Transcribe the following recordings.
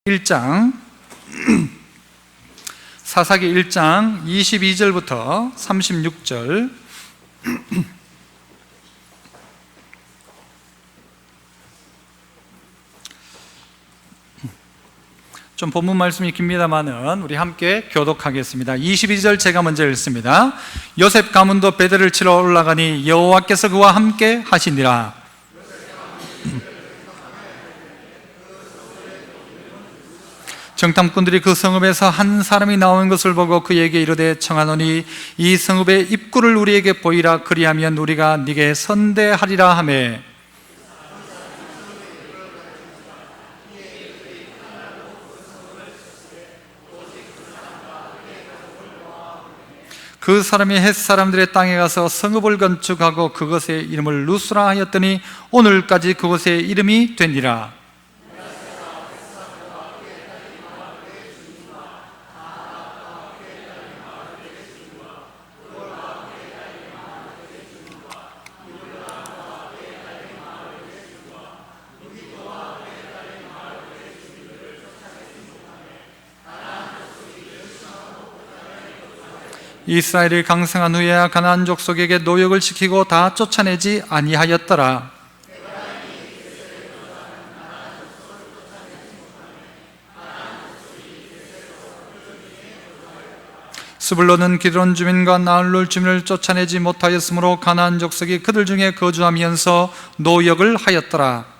1장 사사기 1장 22절부터 36절 좀 본문 말씀이 깁니다만은 우리 함께 교독하겠습니다. 22절 제가 먼저 읽습니다. 요셉 가문도 베델을 치러 올라가니 여호와께서 그와 함께 하시니라. 정탐꾼들이 그 성읍에서 한 사람이 나오는 것을 보고 그에게 이르되 청하노니 이 성읍의 입구를 우리에게 보이라. 그리하면 우리가 네게 선대하리라 하매 그 사람이 헷 사람들의 땅에 가서 성읍을 건축하고 그것의 이름을 루스라 하였더니 오늘까지 그곳의 이름이 되니라. 이스라엘이 강성한 후에야 가나안 족속에게 노역을 시키고 다 쫓아내지 아니하였더라. 스불론은 기드론 주민과 나할롤 주민을 쫓아내지 못하였으므로 가나안 족속이 그들 중에 거주하면서 노역을 하였더라.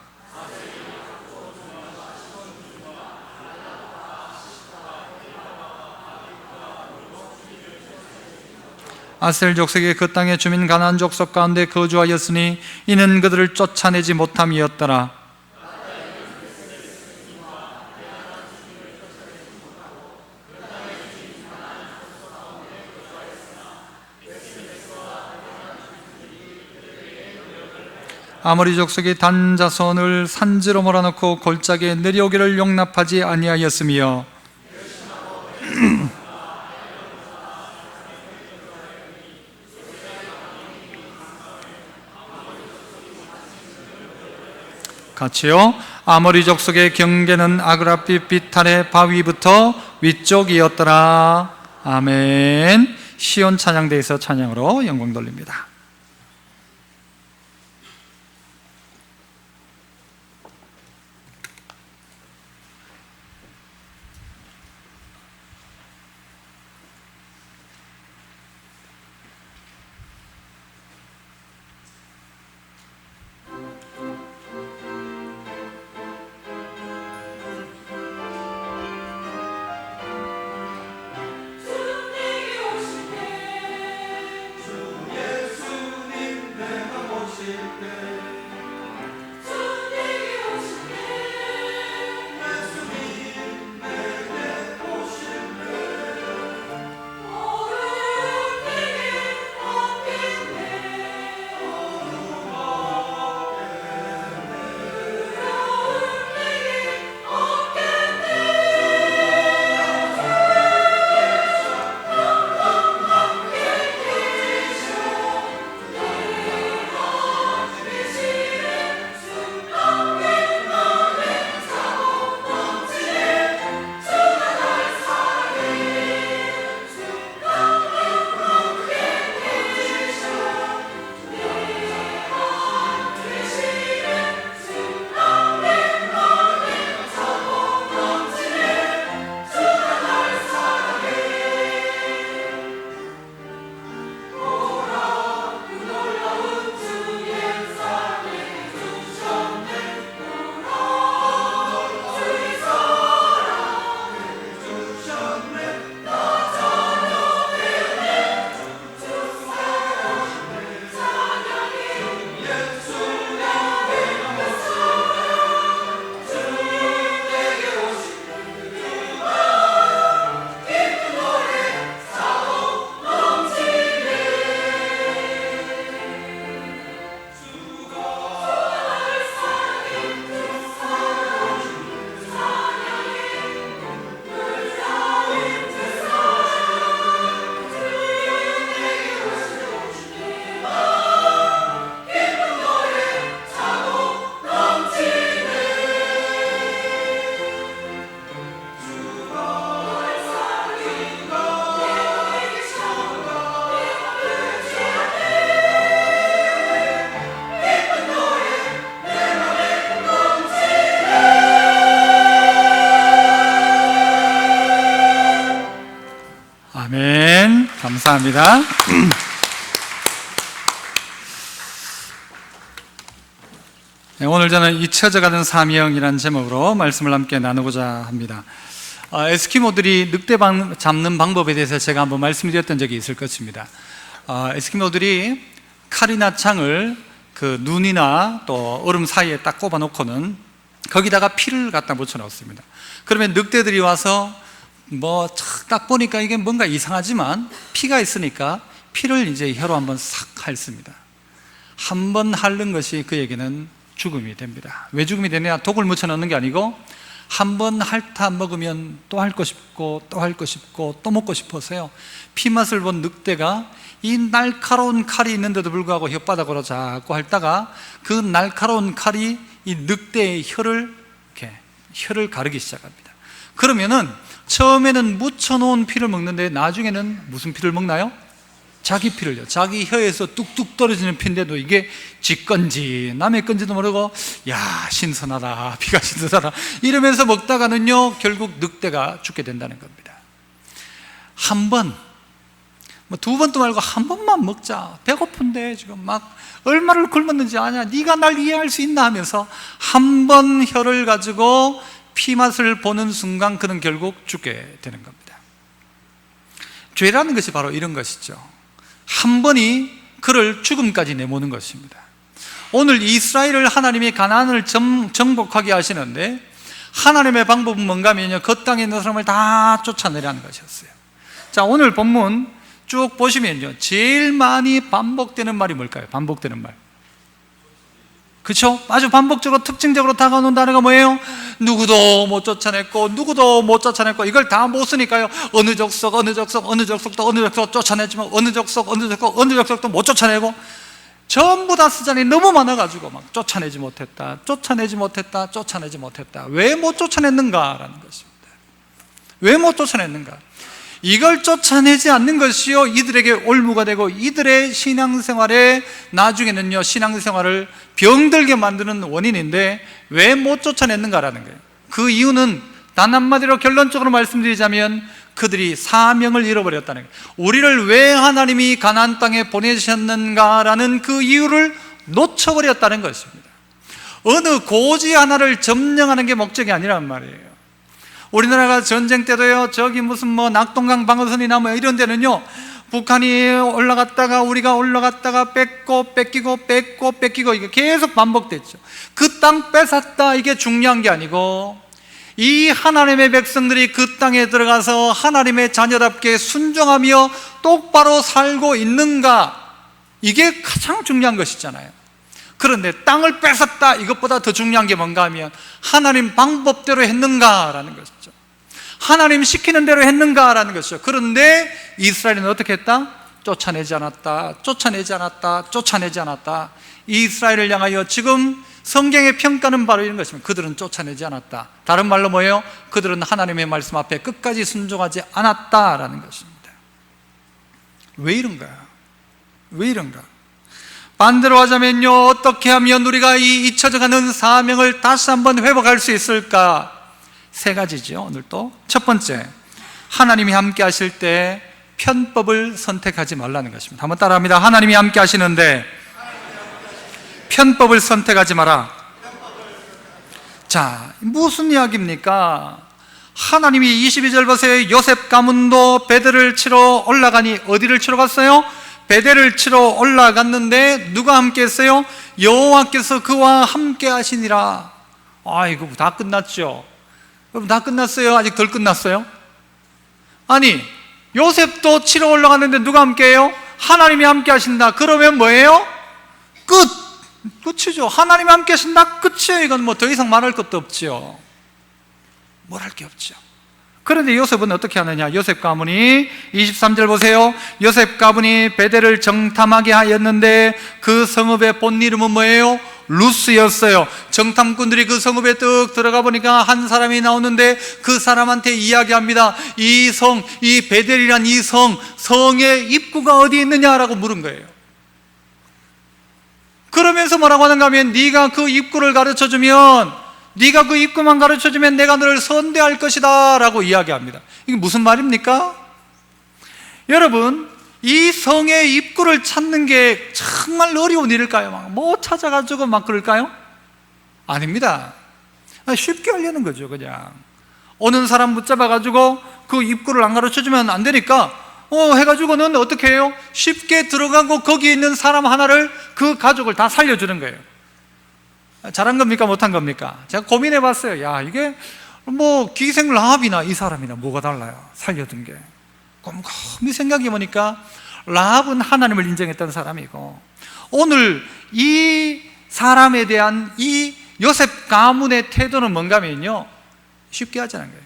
아셀 족속이 그 땅의 주민 가나안 족속 가운데 거주하였으니 이는 그들을 쫓아내지 못함이었더라. 아모리 족속이 단 자손을 산지로 몰아넣고 골짜기에 내려오기를 용납하지 아니하였으며 같이요. 아모리 족속의 경계는 아그라빛 비탈의 바위부터 위쪽이었더라. 아멘. 시온 찬양대에서 찬양으로 영광 돌립니다. 예수 감사합니다. 네, 오늘 저는 잊혀져가는 사명이라는 제목으로 말씀을 함께 나누고자 합니다. 에스키모들이 늑대 잡는 방법에 대해서 제가 한번 말씀드렸던 적이 있을 것입니다. 에스키모들이 칼이나 창을 그 눈이나 또 얼음 사이에 딱 꼽아 놓고는 거기다가 피를 갖다 묻혀 놓습니다. 그러면 늑대들이 와서 딱 보니까 이게 뭔가 이상하지만 피가 있으니까 피를 이제 혀로 한번 싹 핥습니다. 한번 핥는 것이 그에게는 죽음이 됩니다. 왜 죽음이 되냐? 독을 묻혀 넣는 게 아니고 한번 핥아 먹으면 또 핥고 싶고 또 핥고 싶고 또 먹고 싶어서요, 피맛을 본 늑대가 이 날카로운 칼이 있는데도 불구하고 혓바닥으로 자꾸 핥다가 그 날카로운 칼이 이 늑대의 혀를 가르기 시작합니다. 그러면은 처음에는 묻혀놓은 피를 먹는데 나중에는 무슨 피를 먹나요? 자기 피를요. 자기 혀에서 뚝뚝 떨어지는 피인데도 이게 지 건지 남의 건지도 모르고 야, 신선하다, 피가 신선하다 이러면서 먹다가는요 결국 늑대가 죽게 된다는 겁니다. 한 번, 두 번도 말고 한 번만 먹자, 배고픈데 지금 막 얼마를 굶었는지 아냐, 네가 날 이해할 수 있나 하면서 한 번 혀를 가지고 피맛을 보는 순간 그는 결국 죽게 되는 겁니다. 죄라는 것이 바로 이런 것이죠. 한 번이 그를 죽음까지 내모는 것입니다. 오늘 이스라엘을 하나님이 가나안을 정복하게 하시는데 하나님의 방법은 뭔가 하면요, 그 땅에 있는 사람을 다 쫓아내라는 것이었어요. 자, 오늘 본문 쭉 보시면요, 제일 많이 반복되는 말이 뭘까요? 반복되는 말, 그렇죠? 아주 반복적으로 특징적으로 다가오는 단어가 뭐예요? 누구도 못 쫓아냈고 누구도 못 쫓아냈고, 이걸 다 못 쓰니까요, 어느 족속 어느 족속 어느 족속도 어느 족속 쫓아냈지만 어느 족속 어느 족속 어느 족속도 못 쫓아내고, 전부 다 쓰자니 너무 많아가지고 막 쫓아내지 못했다, 쫓아내지 못했다, 쫓아내지 못했다. 왜 못 쫓아냈는가라는 것입니다. 왜 못 쫓아냈는가? 이걸 쫓아내지 않는 것이요 이들에게 올무가 되고 이들의 신앙생활에 나중에는요 신앙생활을 병들게 만드는 원인인데, 왜 못 쫓아냈는가라는 거예요. 그 이유는 단 한마디로 결론적으로 말씀드리자면 그들이 사명을 잃어버렸다는 거예요. 우리를 왜 하나님이 가나안 땅에 보내셨는가라는 그 이유를 놓쳐버렸다는 것입니다. 어느 고지 하나를 점령하는 게 목적이 아니란 말이에요. 우리나라가 전쟁 때도요, 저기 무슨 낙동강 방어선이나 이런 데는요, 북한이 올라갔다가 우리가 올라갔다가 뺏고 뺏기고 뺏고 뺏기고 이게 계속 반복됐죠. 그 땅 뺏었다, 이게 중요한 게 아니고 이 하나님의 백성들이 그 땅에 들어가서 하나님의 자녀답게 순종하며 똑바로 살고 있는가, 이게 가장 중요한 것이잖아요. 그런데 땅을 뺏었다, 이것보다 더 중요한 게 뭔가 하면 하나님 방법대로 했는가라는 것이죠. 하나님 시키는 대로 했는가라는 것이죠. 그런데 이스라엘은 어떻게 했다? 쫓아내지 않았다, 쫓아내지 않았다, 쫓아내지 않았다. 이스라엘을 향하여 지금 성경의 평가는 바로 이런 것입니다. 그들은 쫓아내지 않았다. 다른 말로 뭐예요? 그들은 하나님의 말씀 앞에 끝까지 순종하지 않았다라는 것입니다. 왜 이런가요? 왜 이런가? 반대로 하자면요, 어떻게 하면 우리가 이 잊혀져가는 사명을 다시 한번 회복할 수 있을까? 세 가지죠. 오늘 또 첫 번째, 하나님이 함께 하실 때 편법을 선택하지 말라는 것입니다. 한번 따라합니다. 하나님이 함께 하시는데 편법을 선택하지 마라. 자, 무슨 이야기입니까? 하나님이 22절 보세요. 요셉 가문도 베델을 치러 올라가니, 어디를 치러 갔어요? 베델을 치러 올라갔는데 누가 함께 했어요? 여호와께서 그와 함께 하시니라. 이거 다 끝났죠? 여러분, 다 끝났어요? 아직 덜 끝났어요? 아니, 요셉도 치러 올라갔는데 누가 함께 해요? 하나님이 함께 하신다. 그러면 뭐예요? 끝이죠. 하나님이 함께 하신다, 끝이에요. 이건 더 이상 말할 것도 없죠. 뭘 할 게 없죠. 그런데 요셉은 어떻게 하느냐? 요셉 가문이 23절 보세요. 요셉 가문이 베델을 정탐하게 하였는데 그 성읍의 본 이름은 뭐예요? 루스였어요. 정탐꾼들이 그 성읍에 뚝 들어가 보니까 한 사람이 나오는데 그 사람한테 이야기합니다. 이 성, 이 베델이란 이 성의 입구가 어디 있느냐라고 물은 거예요. 그러면서 뭐라고 하는가 하면, 네가 그 입구를 가르쳐주면, 네가 그 입구만 가르쳐주면 내가 너를 선대할 것이다 라고 이야기합니다. 이게 무슨 말입니까? 여러분, 이 성의 입구를 찾는 게 정말 어려운 일일까요? 뭐 찾아가지고 막 그럴까요? 아닙니다. 쉽게 하려는 거죠. 그냥 오는 사람 붙잡아가지고 그 입구를 안 가르쳐주면 안 되니까 해가지고는 어떻게 해요? 쉽게 들어가고 거기 있는 사람 하나를, 그 가족을 다 살려주는 거예요. 잘한 겁니까? 못한 겁니까? 제가 고민해 봤어요. 야, 이게 뭐 기생 라합이나 이 사람이나 뭐가 달라요? 살려둔 게. 곰곰이 생각해 보니까 라합은 하나님을 인정했던 사람이고, 오늘 이 사람에 대한 이 요셉 가문의 태도는 뭔가 하면요, 쉽게 하지 않은 거예요.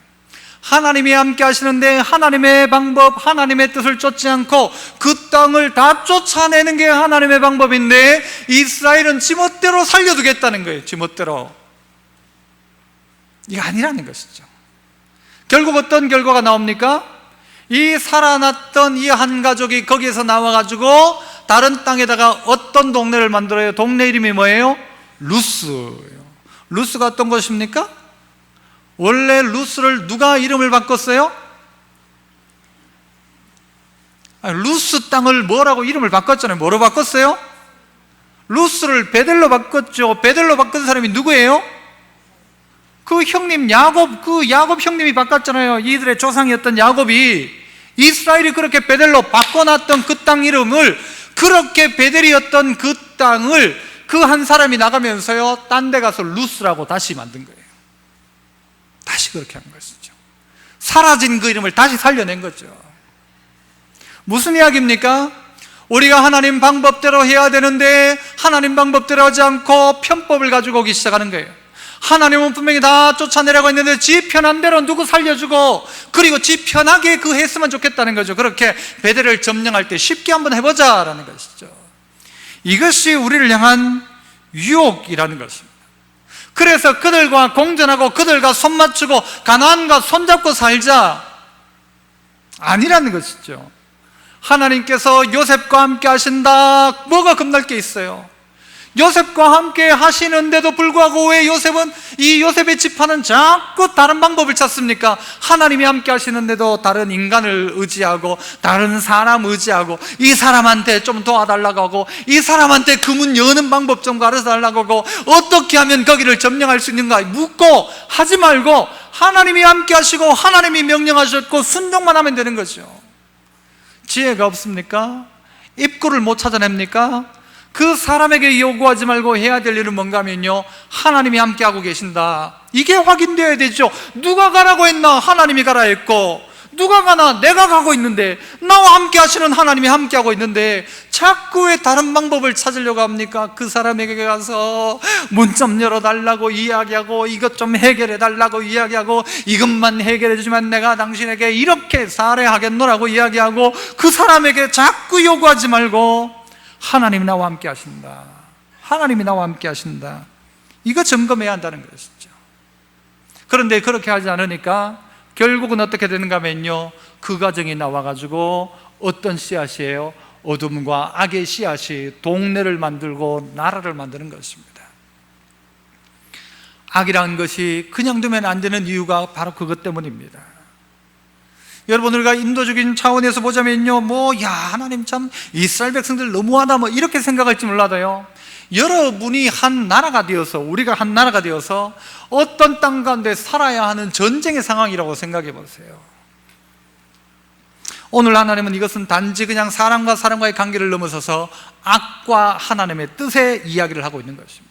하나님이 함께 하시는데 하나님의 방법, 하나님의 뜻을 쫓지 않고 그 땅을 다 쫓아내는 게 하나님의 방법인데, 이스라엘은 지멋대로 살려두겠다는 거예요. 지멋대로. 이게 아니라는 것이죠. 결국 어떤 결과가 나옵니까? 이 살아났던 이 한 가족이 거기에서 나와가지고 다른 땅에다가 어떤 동네를 만들어요? 동네 이름이 뭐예요? 루스예요. 루스가 어떤 것입니까? 원래 루스를 누가 이름을 바꿨어요? 루스 땅을 뭐라고 이름을 바꿨잖아요. 뭐로 바꿨어요? 루스를 베델로 바꿨죠. 베델로 바꾼 사람이 누구예요? 그 형님 야곱, 그 야곱 형님이 바꿨잖아요. 이들의 조상이었던 야곱이. 이스라엘이 그렇게 베델로 바꿔놨던 그 땅 이름을, 그렇게 베델이었던 그 땅을 그 한 사람이 나가면서요, 딴 데 가서 루스라고 다시 만든 거예요. 다시 그렇게 한 것이죠. 사라진 그 이름을 다시 살려낸 거죠. 무슨 이야기입니까? 우리가 하나님 방법대로 해야 되는데 하나님 방법대로 하지 않고 편법을 가지고 오기 시작하는 거예요. 하나님은 분명히 다 쫓아내라고 했는데 지 편한 대로 누구 살려주고, 그리고 지 편하게 그 했으면 좋겠다는 거죠. 그렇게 베델을 점령할 때 쉽게 한번 해보자라는 것이죠. 이것이 우리를 향한 유혹이라는 것입니다. 그래서 그들과 공존하고 그들과 손 맞추고 가나안과 손잡고 살자, 아니라는 것이죠. 하나님께서 요셉과 함께 하신다. 뭐가 겁날 게 있어요? 요셉과 함께 하시는데도 불구하고 왜 이 요셉의 지파는 자꾸 다른 방법을 찾습니까? 하나님이 함께 하시는데도 다른 인간을 의지하고, 다른 사람 의지하고, 이 사람한테 좀 도와달라고 하고, 이 사람한테 그 문 여는 방법 좀 가르쳐 달라고 하고, 어떻게 하면 거기를 점령할 수 있는가 묻고 하지 말고, 하나님이 함께 하시고 하나님이 명령하셨고 순종만 하면 되는 거죠. 지혜가 없습니까? 입구를 못 찾아냅니까? 그 사람에게 요구하지 말고 해야 될 일은 뭔가 하면요, 하나님이 함께하고 계신다, 이게 확인되어야 되죠. 누가 가라고 했나? 하나님이 가라 했고, 누가 가나? 내가 가고 있는데, 나와 함께 하시는 하나님이 함께하고 있는데 자꾸 왜 다른 방법을 찾으려고 합니까? 그 사람에게 가서 문 좀 열어달라고 이야기하고, 이것 좀 해결해달라고 이야기하고, 이것만 해결해주면 내가 당신에게 이렇게 살해하겠노라고 이야기하고, 그 사람에게 자꾸 요구하지 말고 하나님이 나와 함께 하신다, 하나님이 나와 함께 하신다, 이거 점검해야 한다는 것이죠. 그런데 그렇게 하지 않으니까 결국은 어떻게 되는가 하면요, 그 가정이 나와가지고 어떤 씨앗이에요? 어둠과 악의 씨앗이 동네를 만들고 나라를 만드는 것입니다. 악이라는 것이 그냥 두면 안 되는 이유가 바로 그것 때문입니다. 여러분, 우리가 인도적인 차원에서 보자면요, 하나님 참 이스라엘 백성들 너무하다, 이렇게 생각할지 몰라도요, 여러분이 한 나라가 되어서, 우리가 한 나라가 되어서 어떤 땅 가운데 살아야 하는 전쟁의 상황이라고 생각해 보세요. 오늘 하나님은 이것은 단지 그냥 사람과 사람과의 관계를 넘어서서 악과 하나님의 뜻의 이야기를 하고 있는 것입니다.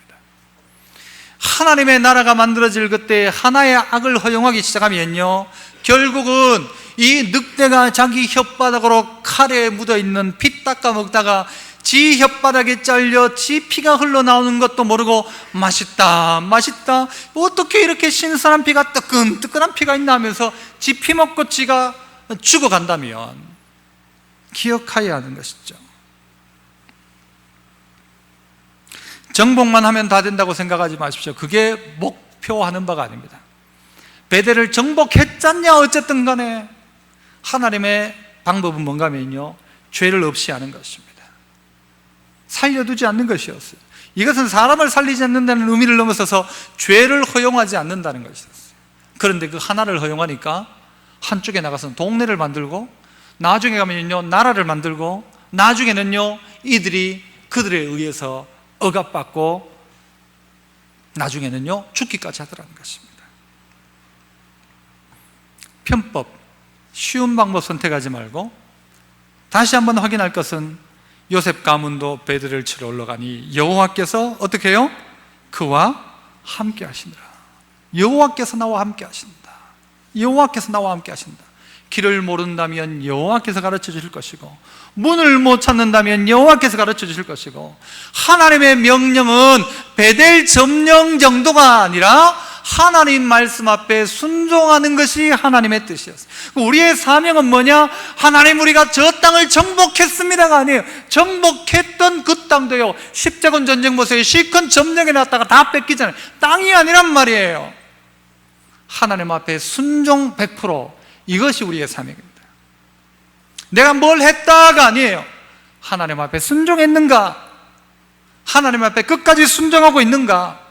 하나님의 나라가 만들어질 그때 하나의 악을 허용하기 시작하면요, 결국은 이 늑대가 자기 혓바닥으로 칼에 묻어있는 피 닦아 먹다가 지 혓바닥에 잘려 지 피가 흘러나오는 것도 모르고 맛있다, 맛있다, 어떻게 이렇게 신선한 피가, 뜨끈뜨끈한 피가 있나 하면서 지 피 먹고 지가 죽어간다면 기억해야 하는 것이죠. 정복만 하면 다 된다고 생각하지 마십시오. 그게 목표하는 바가 아닙니다. 베델을 정복했잖냐, 어쨌든 간에 하나님의 방법은 뭔가 하면요, 죄를 없이 하는 것입니다. 살려두지 않는 것이었어요. 이것은 사람을 살리지 않는다는 의미를 넘어서서 죄를 허용하지 않는다는 것이었어요. 그런데 그 하나를 허용하니까 한쪽에 나가서 동네를 만들고 나중에 가면요 나라를 만들고, 나중에는요 이들이 그들에 의해서 억압받고, 나중에는요 죽기까지 하더라는 것입니다. 편법, 쉬운 방법 선택하지 말고, 다시 한번 확인할 것은 요셉 가문도 배들을 치러 올라가니 여호와께서 어떻게 해요? 그와 함께 하시니라. 여호와께서 나와 함께 하신다. 여호와께서 나와 함께 하신다. 길을 모른다면 여호와께서 가르쳐 주실 것이고, 문을 못 찾는다면 여호와께서 가르쳐 주실 것이고, 하나님의 명령은 베델 점령 정도가 아니라 하나님 말씀 앞에 순종하는 것이 하나님의 뜻이었어요. 우리의 사명은 뭐냐? 하나님, 우리가 저 땅을 정복했습니다가 아니에요. 정복했던 그 땅도요, 십자군 전쟁 보세요. 실컷 점령해 놨다가 다 뺏기잖아요. 땅이 아니란 말이에요. 하나님 앞에 순종 100%, 이것이 우리의 사명입니다. 내가 뭘 했다가 아니에요. 하나님 앞에 순종했는가? 하나님 앞에 끝까지 순종하고 있는가?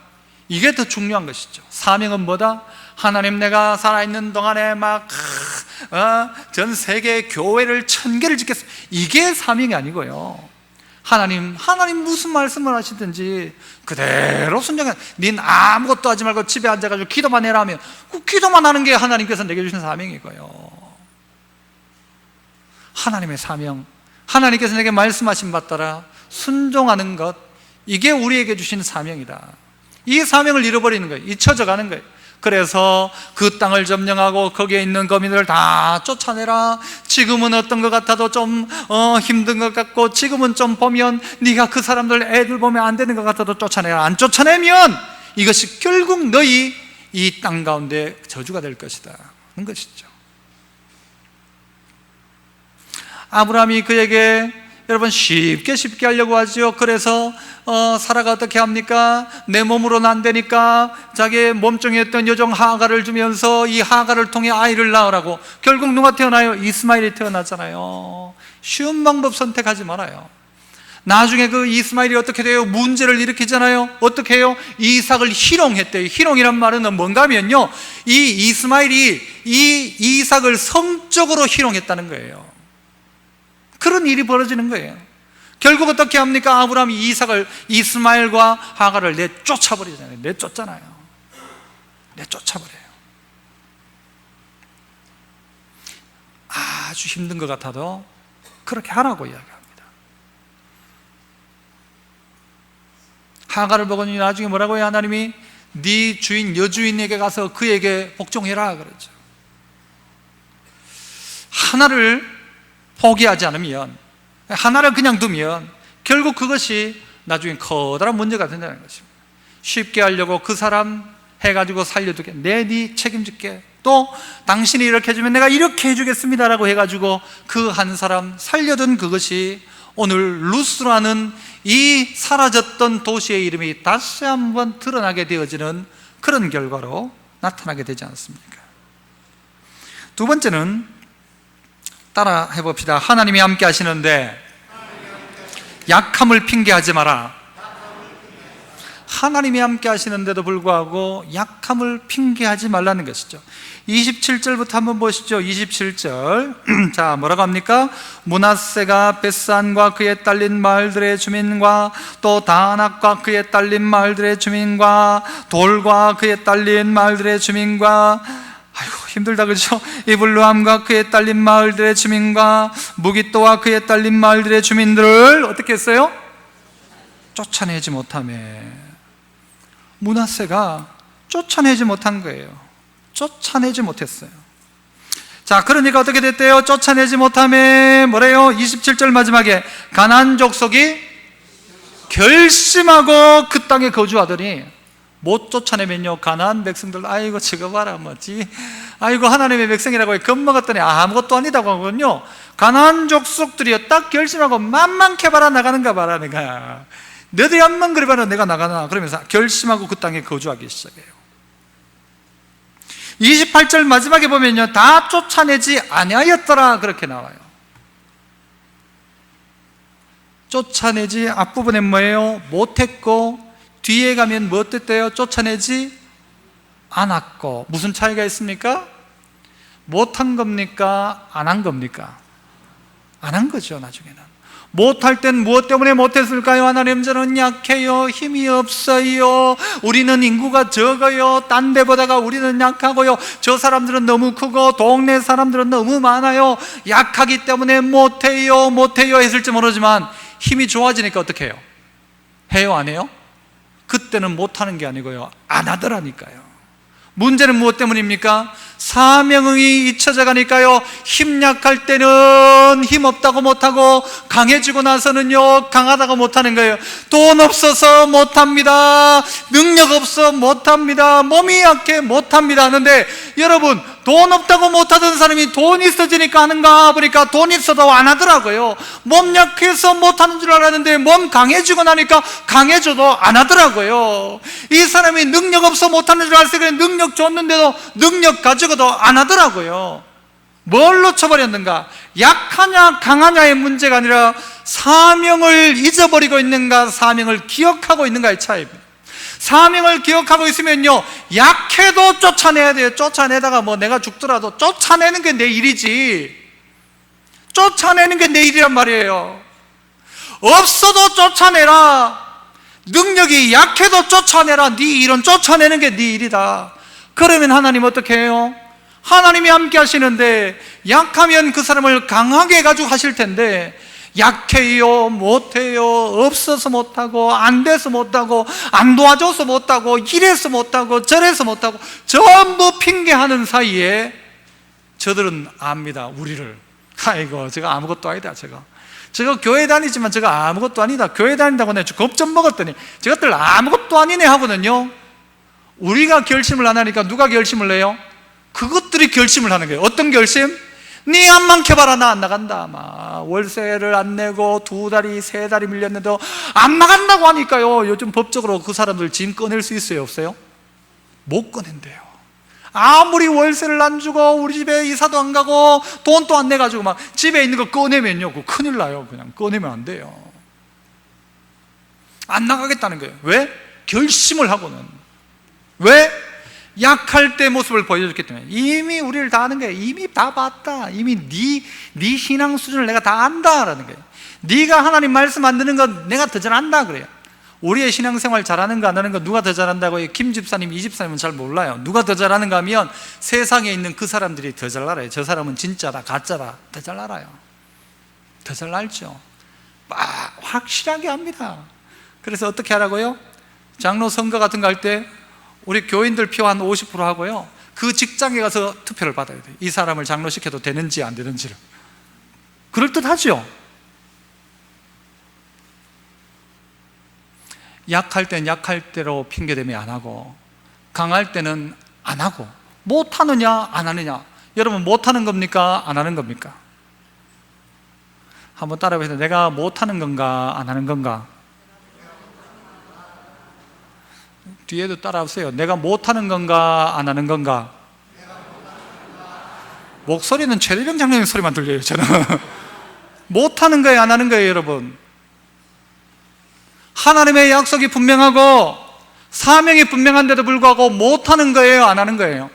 이게 더 중요한 것이죠. 사명은 뭐다? 하나님, 내가 살아있는 동안에 전 세계 교회를 1000개를 짓겠습니다. 이게 사명이 아니고요. 하나님 무슨 말씀을 하시든지 그대로 순종해. 닌 아무것도 하지 말고 집에 앉아가지고 기도만 해라 하면, 그 기도만 하는 게 하나님께서 내게 주신 사명이고요. 하나님의 사명, 하나님께서 내게 말씀하신 바 따라 순종하는 것, 이게 우리에게 주신 사명이다. 이 사명을 잃어버리는 거예요. 잊혀져가는 거예요. 그래서 그 땅을 점령하고 거기에 있는 거민들을 다 쫓아내라. 지금은 어떤 것 같아도 좀 힘든 것 같고, 지금은 좀 보면 네가 그 사람들 애들 보면 안 되는 것 같아도 쫓아내라. 안 쫓아내면 이것이 결국 너희 이 땅 가운데 저주가 될 것이다 하는 것이죠. 아브라함이 그에게, 여러분, 쉽게 하려고 하죠. 그래서 사라가 어떻게 합니까? 내 몸으로는 안 되니까 자기의 몸종에 있던 여종 하가를 주면서 이 하가를 통해 아이를 낳으라고. 결국 누가 태어나요? 이스마엘이 태어나잖아요. 쉬운 방법 선택하지 말아요. 나중에 그 이스마엘이 어떻게 돼요? 문제를 일으키잖아요. 어떻게 해요? 이삭을 희롱했대요. 희롱이란 말은 뭔가 하면요, 이 이스마엘이 이 이삭을 성적으로 희롱했다는 거예요. 그런 일이 벌어지는 거예요. 결국 어떻게 합니까? 아브라함이 이스마엘과 하가를 내쫓아버리잖아요. 내쫓잖아요. 내쫓아버려요. 아주 힘든 것 같아도 그렇게 하라고 이야기합니다. 하가를 보고는 나중에 뭐라고 해요? 하나님이 네 주인 여주인에게 가서 그에게 복종해라 그러죠. 하나를 포기하지 않으면, 하나를 그냥 두면 결국 그것이 나중에 커다란 문제가 된다는 것입니다. 쉽게 하려고 그 사람 해가지고 살려두게, 네 책임질게, 또 당신이 이렇게 해주면 내가 이렇게 해주겠습니다 라고 해가지고 그 한 사람 살려둔 그것이 오늘 루스라는 이 사라졌던 도시의 이름이 다시 한번 드러나게 되어지는 그런 결과로 나타나게 되지 않습니까? 두 번째는 따라 해봅시다. 하나님이 함께 하시는데 약함을 핑계하지 마라. 하나님이 함께 하시는데도 불구하고 약함을 핑계하지 말라는 것이죠. 27절부터 한번 보시죠. 27절. 자, 뭐라고 합니까? 므낫세가 벳산과 그에 딸린 마을들의 주민과 또 다낙과 그에 딸린 마을들의 주민과 돌과 그에 딸린 마을들의 주민과, 아이고 힘들다 그죠? 이블루함과 그에 딸린 마을들의 주민과 무기또와 그에 딸린 마을들의 주민들을 어떻게 했어요? 쫓아내지 못하며. 므낫세가 쫓아내지 못한 거예요. 쫓아내지 못했어요. 자, 그러니까 어떻게 됐대요? 쫓아내지 못하며 뭐래요? 27절 마지막에 가나안 족속이 결심하고 그 땅에 거주하더니, 못 쫓아내면요 가나안 백성들, 아이고 저거 봐라 뭐지, 아이고 하나님의 백성이라고 해 겁먹었더니 아무것도 아니다고 하거든요. 가나안 족속들이요 딱 결심하고 만만케 봐라 나가는가 봐라, 내가 너희들이 한번 그래 봐라 내가 나가나, 그러면서 결심하고 그 땅에 거주하기 시작해요. 28절 마지막에 보면요 다 쫓아내지 아니하였더라 그렇게 나와요. 쫓아내지, 앞부분에 뭐예요? 못했고, 뒤에 가면 뭐 어땠대요? 쫓아내지 않았고. 무슨 차이가 있습니까? 못한 겁니까? 안 한 겁니까? 안 한 거죠. 나중에는 못할 땐 무엇 때문에 못했을까요? 하나님, 저는 약해요, 힘이 없어요, 우리는 인구가 적어요, 딴 데보다가 우리는 약하고요, 저 사람들은 너무 크고 동네 사람들은 너무 많아요, 약하기 때문에 못해요 했을지 모르지만 힘이 좋아지니까 어떻게 해요? 해요, 안 해요? 그때는 못하는 게 아니고요, 안 하더라니까요. 문제는 무엇 때문입니까? 사명이 잊혀져 가니까요, 힘 약할 때는 힘 없다고 못하고 강해지고 나서는요, 강하다고 못하는 거예요. 돈 없어서 못합니다, 능력 없어 못합니다, 몸이 약해 못합니다 하는데, 여러분, 돈 없다고 못하던 사람이 돈 있어지니까 하는가 보니까 돈 있어도 안 하더라고요. 몸 약해서 못하는 줄 알았는데 몸 강해지고 나니까 강해져도 안 하더라고요. 이 사람이 능력 없어 못하는 줄 알았을 때 능력 줬는데도 능력 가지고도 안 하더라고요. 뭘 놓쳐버렸는가? 약하냐 강하냐의 문제가 아니라 사명을 잊어버리고 있는가, 사명을 기억하고 있는가의 차이입니다. 사명을 기억하고 있으면요, 약해도 쫓아내야 돼요. 쫓아내다가 뭐 내가 죽더라도 쫓아내는 게 내 일이지, 쫓아내는 게 내 일이란 말이에요. 없어도 쫓아내라, 능력이 약해도 쫓아내라, 네 일은 쫓아내는 게 네 일이다. 그러면 하나님 어떻게 해요? 하나님이 함께 하시는데, 약하면 그 사람을 강하게 해가지고 하실 텐데, 약해요, 못해요, 없어서 못하고, 안 돼서 못하고, 안 도와줘서 못하고, 이래서 못하고, 저래서 못하고, 전부 핑계하는 사이에 저들은 압니다, 우리를. 아이고, 제가 아무것도 아니다, 제가 교회 다니지만 제가 아무것도 아니다, 교회 다닌다고 내가 겁 좀 먹었더니 저것들 아무것도 아니네 하거든요. 우리가 결심을 안 하니까 누가 결심을 해요? 그것들이 결심을 하는 거예요. 어떤 결심? 네 앞만 켜봐라, 나 안 나간다. 월세를 안 내고 2달이 3달이 밀렸는데 안 나간다고 하니까요, 요즘 법적으로 그 사람들 짐 꺼낼 수 있어요, 없어요? 못 꺼낸대요. 아무리 월세를 안 주고 우리 집에 이사도 안 가고 돈도 안 내가지고 막 집에 있는 거 꺼내면요, 그거 큰일 나요. 그냥 꺼내면 안 돼요. 안 나가겠다는 거예요. 왜? 결심을 하고는. 왜? 약할 때 모습을 보여줬기 때문에. 이미 우리를 다 아는 거예요. 이미 다 봤다. 이미 네 신앙 수준을 내가 다 안다라는 거예요. 네가 하나님 말씀 안 듣는 건 내가 더 잘 안다 그래요. 우리의 신앙생활 잘하는가 안 하는 거 누가 더 잘한다고? 김 집사님, 이 집사님은 잘 몰라요. 누가 더 잘하는가 하면 세상에 있는 그 사람들이 더 잘 알아요. 저 사람은 진짜다 가짜다 더 잘 알아요. 더 잘 알죠. 확실하게 압니다. 그래서 어떻게 하라고요? 장로 선거 같은 거 할 때 우리 교인들 표 한 50% 하고요, 그 직장에 가서 투표를 받아야 돼요. 이 사람을 장로시켜도 되는지 안 되는지를. 그럴듯하죠? 약할 땐 약할 대로 핑계대며 안 하고, 강할 때는 안 하고. 못하느냐 안 하느냐? 여러분, 못하는 겁니까 안 하는 겁니까? 한번 따라해보세요. 내가 못하는 건가 안 하는 건가? 뒤에도 따라하세요. 내가 못하는 건가 안 하는 건가? 목소리는 최대병 장로님 소리만 들려요, 저는. 못하는 거예요 안 하는 거예요, 여러분? 하나님의 약속이 분명하고 사명이 분명한데도 불구하고 못하는 거예요 안 하는 거예요?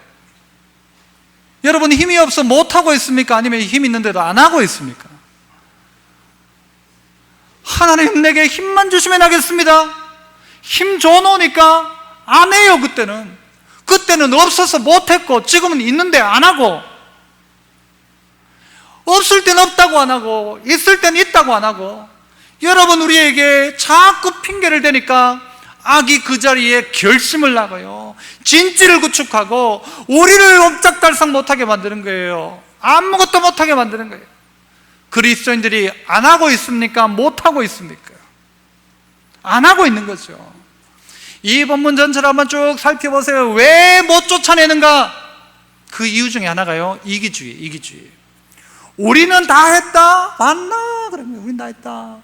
여러분, 힘이 없어 못하고 있습니까? 아니면 힘 있는데도 안 하고 있습니까? 하나님, 내게 힘만 주시면 하겠습니다. 힘 줘놓으니까 안 해요. 그때는 없어서 못했고, 지금은 있는데 안 하고, 없을 땐 없다고 안 하고, 있을 땐 있다고 안 하고. 여러분, 우리에게 자꾸 핑계를 대니까 악이 그 자리에 결심을 나가요. 진지를 구축하고 우리를 옴짝달싹 못하게 만드는 거예요. 아무것도 못하게 만드는 거예요. 그리스도인들이 안 하고 있습니까? 못하고 있습니까? 안 하고 있는 거죠. 이 본문 전체를 한번 쭉 살펴보세요. 왜 못 쫓아내는가? 그 이유 중에 하나가요, 이기주의. 우리는 다 했다? 맞나? 그러면 우린 다 했다.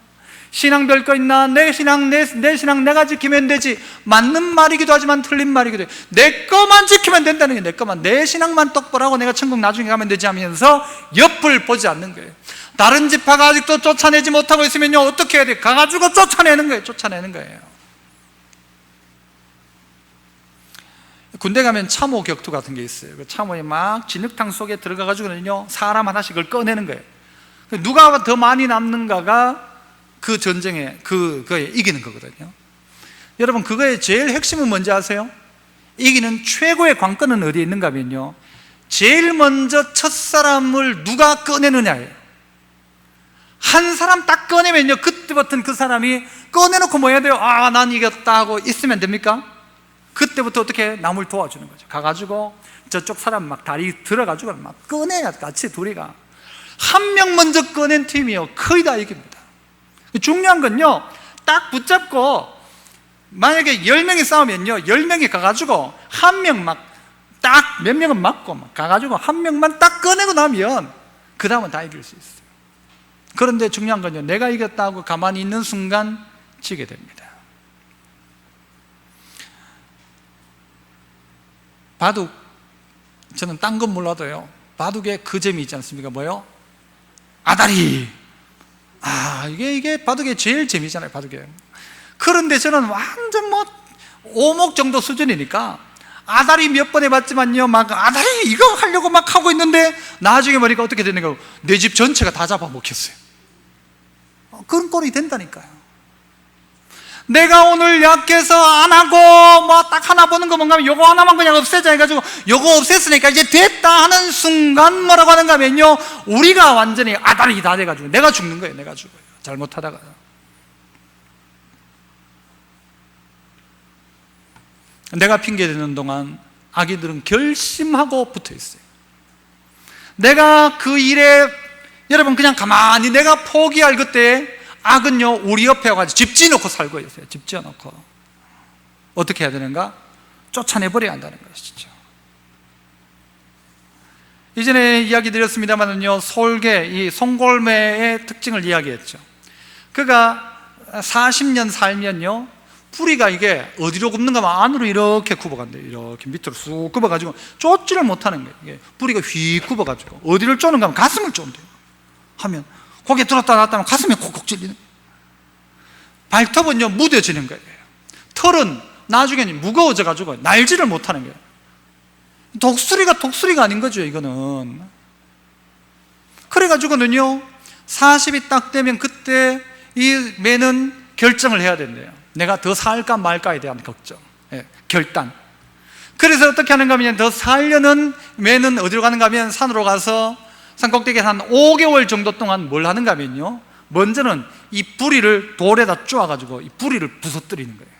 신앙 별 거 있나? 내 신앙 내가 지키면 되지. 맞는 말이기도 하지만 틀린 말이기도 해요. 내 거만 지키면 된다는 게, 내 거만, 내 신앙만 똑바로 하고 내가 천국 나중에 가면 되지 하면서 옆을 보지 않는 거예요. 다른 지파가 아직도 쫓아내지 못하고 있으면요, 어떻게 해야 돼요? 가가지고 쫓아내는 거예요. 군대 가면 참호 격투 같은 게 있어요. 그 참호에 막 진흙탕 속에 들어가가지고는요, 사람 하나씩을 꺼내는 거예요. 누가 더 많이 남는가가 그 전쟁에 그거에 이기는 거거든요. 여러분, 그거의 제일 핵심은 뭔지 아세요? 이기는 최고의 관건은 어디에 있는가 하면요, 제일 먼저 첫 사람을 누가 꺼내느냐예요. 한 사람 딱 꺼내면요, 그때부터는 그 사람이 꺼내놓고 뭐 해야 돼요? 아, 난 이겼다 하고 있으면 됩니까? 그때부터 어떻게 남을 도와주는 거죠. 가가지고 저쪽 사람 막 다리 들어가지고 막 꺼내야 같이 둘이가. 한 명 먼저 꺼낸 팀이요, 거의 다 이깁니다. 중요한 건요, 딱 붙잡고 만약에 10명이 싸우면요, 10명이 가가지고 한 명 막 딱 몇 명은 맞고 막 가가지고 한 명만 딱 꺼내고 나면 그 다음은 다 이길 수 있어요. 그런데 중요한 건요, 내가 이겼다고 가만히 있는 순간 지게 됩니다. 바둑, 저는 딴 건 몰라도요, 바둑에 그 점이 있지 않습니까? 뭐요? 아다리. 이게 바둑의 제일 재미잖아요, 바둑에. 그런데 저는 완전 뭐 오목 정도 수준이니까 아다리 몇 번 해봤지만요, 막 아다리 이거 하려고 막 하고 있는데 나중에 보니까 어떻게 되는 거예요? 내 집 전체가 다 잡아먹혔어요. 그런 꼴이 된다니까요. 내가 오늘 약해서 안 하고 뭐 딱 하나 보는 거 뭔가 하면 요거 하나만 그냥 없애자 해가지고 요거 없앴으니까 이제 됐다 하는 순간 뭐라고 하는가 하면요, 우리가 완전히 아다리 다 돼가지고 내가 죽는 거예요. 내가 죽어요, 잘못하다가. 내가 핑계대는 동안 아기들은 결심하고 붙어 있어요. 내가 그 일에, 여러분, 그냥 가만히 내가 포기할 그때 악은요, 우리 옆에 와가지고 집 지어놓고 살고 있어요. 집 지어놓고. 어떻게 해야 되는가? 쫓아내버려야 한다는 것이죠. 이전에 이야기 드렸습니다만은요, 솔개, 이 송골매의 특징을 이야기했죠. 그가 40년 살면요, 뿌리가 이게 어디로 굽는가 하면 안으로 이렇게 굽어간대요. 이렇게 밑으로 쑥 굽어가지고 쫓지를 못하는 거예요. 이게 뿌리가 휙 굽어가지고 어디를 쪼는가 하면 가슴을 쪼는대요. 하면 고개 들었다 놨다 하면 가슴에 콕콕 찔리는 거예요. 발톱은요, 무뎌지는 거예요. 털은 나중에는 무거워져가지고 날지를 못하는 거예요. 독수리가 아닌 거죠, 이거는. 그래가지고는요, 40이 딱 되면 그때 이 매는 결정을 해야 된대요. 내가 더 살까 말까에 대한 걱정, 결단. 그래서 어떻게 하는가 하면, 더 살려는 매는 어디로 가는가 하면 산으로 가서 산 꼭대기에서 한 5개월 정도 동안 뭘 하는가 하면요, 먼저는 이 뿌리를 돌에다 쪼아가지고 이 뿌리를 부서뜨리는 거예요.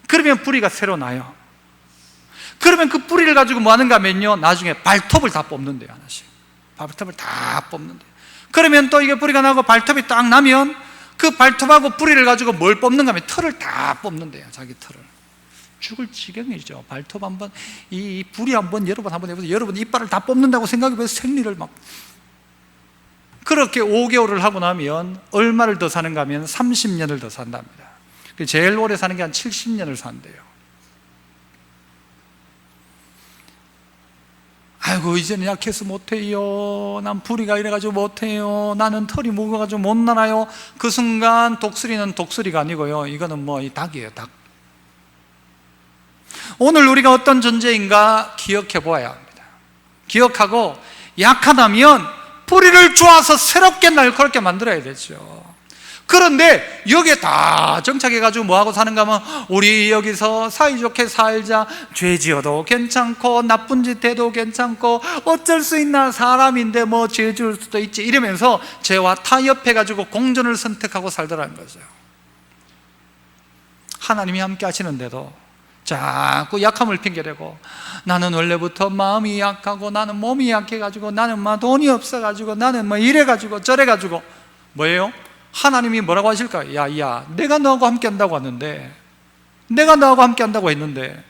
그러면 뿌리가 새로 나요. 그러면 그 뿌리를 가지고 뭐 하는가 하면요, 나중에 발톱을 다 뽑는데요. 하나씩 발톱을 다 뽑는데요. 그러면 또 이게 뿌리가 나고 발톱이 딱 나면 그 발톱하고 뿌리를 가지고 뭘 뽑는가 하면 털을 다 뽑는데요. 자기 털을. 죽을 지경이죠. 발톱 한번, 이 뿌리 한번 여러 번 해보세요. 여러분 이빨을 다 뽑는다고 생각해보세요. 생리를 막. 그렇게 5개월을 하고 나면 얼마를 더 사는가 하면 30년을 더 산답니다. 제일 오래 사는 게 한 70년을 산대요. 아이고, 이제는 약해서 못해요. 난 뿌리가 이래가지고 못해요. 나는 털이 무거워가지고 못 날아요. 그 순간 독수리는 독수리가 아니고요, 이거는 뭐 이 닭이에요, 닭. 오늘 우리가 어떤 존재인가 기억해 보아야 합니다. 기억하고 약하다면 뿌리를 쪼아서 새롭게 날카롭게 만들어야 되죠. 그런데 여기에 다 정착해가지고 뭐하고 사는가 하면, 우리 여기서 사이좋게 살자, 죄 지어도 괜찮고 나쁜 짓 해도 괜찮고 어쩔 수 있나, 사람인데 뭐 죄 지을 수도 있지, 이러면서 죄와 타협해가지고 공존을 선택하고 살더라는 거죠. 하나님이 함께 하시는데도 자꾸 약함을 핑계대고, 나는 원래부터 마음이 약하고 나는 몸이 약해가지고 나는 막 돈이 없어가지고 나는 뭐 이래가지고 저래가지고, 뭐예요? 하나님이 뭐라고 하실까요? 야, 내가 너하고 함께 한다고 하는데, 내가 너하고 함께 한다고 했는데.